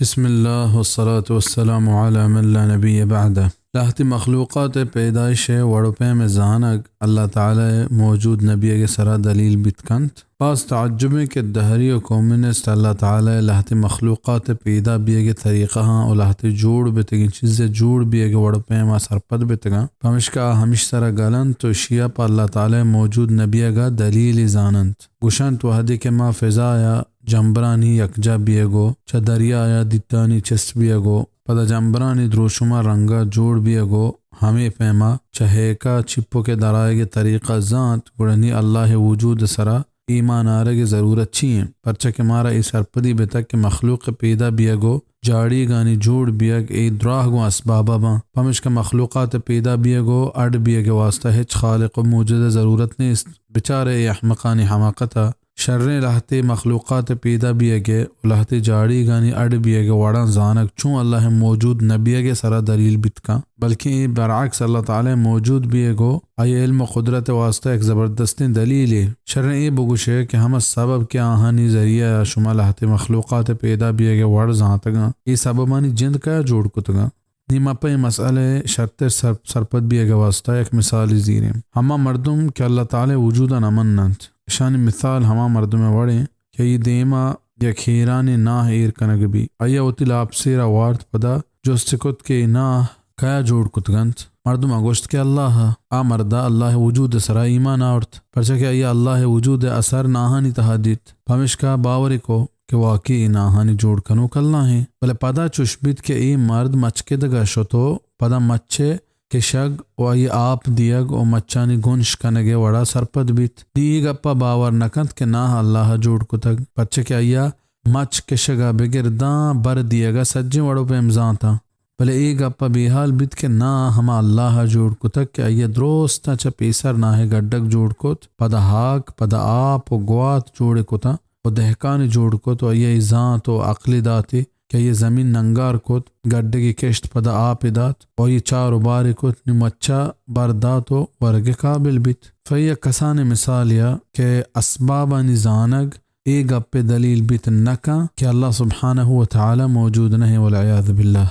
بسم اللہ والصلاة والسلام علی من لا نبی بعدہ. لاہتی مخلوقات پیدائش وڑپے میں زانگ اللہ تعالی موجود نبی کے سرا دلیل بتکنت. بعض تعجب کے دہری و کومنسٹ اللہ تعالی لاہتی مخلوقات پیدا بیے کے طریقہ ہاں اور لاہتی جوڑ بتگی چیزیں جوڑ بیے کے وڑپے میں سرپد بتگا پمشکا ہمیش سرا گلن تو شیعہ پا اللہ تعالی موجود نبی کا دلیل زانند گوشنت وحدی کے ما فضا یا جمبرانی یکجا بیگو چا دریا یا دیتانی چس بیگو پدا جمبرانی دروشما رنگا جوڑ بیگو ہمیں پیما چہیکا چپو کے درائے کے طریقہ ذات گڑنی اللہ وجود سرا ایمان آرے کی ضرورت چیئیں پرچہ کہ مارا اس ارپدی بتک کہ مخلوق پیدا بیگو جاڑی گانی جوڑ بیگ ای دراہ گو اسبابا با پمش کا مخلوقات پیدا بیگو اڈ بیگ واسطہ ہچ خالق و موجود ضرورت نیست بچارے احمقانی حماقتا شرنے لہتے مخلوقات پیدا بیگے لہتے جاڑی گانی اڈ بیگے وڑا زانک چون اللہ موجود نبی کے سرا دلیل بتکا بلکہ برعکس اللہ تعالی موجود بیگو آئی علم و قدرت واسطہ ایک زبردستی دلیل ہے. شرنے یہ بگوشے کہ ہم سبب کے آہانی ذریعہ شما لہتے مخلوقات پیدا بیگے وڑ زانتگا یہ سببانی جند کا جوڑ کتگا نیمہ پہ مسئلے شرط سرپد بیگے واسطہ ایک مثالی زیریں ہما مردم کہ اللہ تعالی وجودا نمننت شانی مثال ہما مردم وڑیں کہ یہ دیما یا کھیرانی ناہ ایر کنگ بھی آیا ہوتی لاپسیرا وارد پدا جو سکت کے ناہ کیا جوڑ کتگنت مردم اگوشت کہ اللہ مردہ اللہ وجود سرا ایمان آورت پرچہ کہ آیا اللہ وجود اثر ناہانی تحادیت پمش کا باوری کو کہ واقعی ناہانی جوڑ کنو کلنا ہے بلے پدا چشبید کہ ای مرد مچکے دگا شتو پدا مچے کہ شگ و ای آپ دیگ و مچانی گنش کنگے وڑا سرپد بیت دیگ اپا باور نکند کہ ناہ اللہ جوڑ کتگ پچھے کہ آیا مچ کے شگا بگرداں بر دیگا سجیں وڑو پہ امزان تھا بلے ایک اپا بیحال بیت کہ ناہ ہما اللہ جوڑ کتگ کہ آیا درستا چا پیسر ناہ گڈک جوڑ کت پدا ہاک پدا آپ و گوات جوڑے کتا و دہکانی جوڑ کت و آیا ذات و عقلی داتی کہ یہ زمین ننگار کت گڈے کی کشت پدا آپ دات اور یہ چار و باری کت نمچا بردات و ورگ قابل بیت فیا کسان مثال یا کہ اسبابانی زانگ ایک اپ دلیل بیت نکا کہ اللہ سبحانہ و تعالی موجود نہیں والعیاذ باللہ.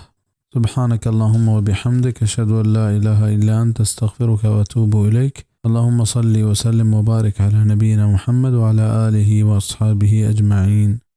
سبحانک اللہم و بحمدک اشہد ان لا الہ الا انت استغفرک و اتوب الیک. اللہم صلی وسلم وبارک علی نبینا محمد وعلی آلہ واصحابہ اجمعین.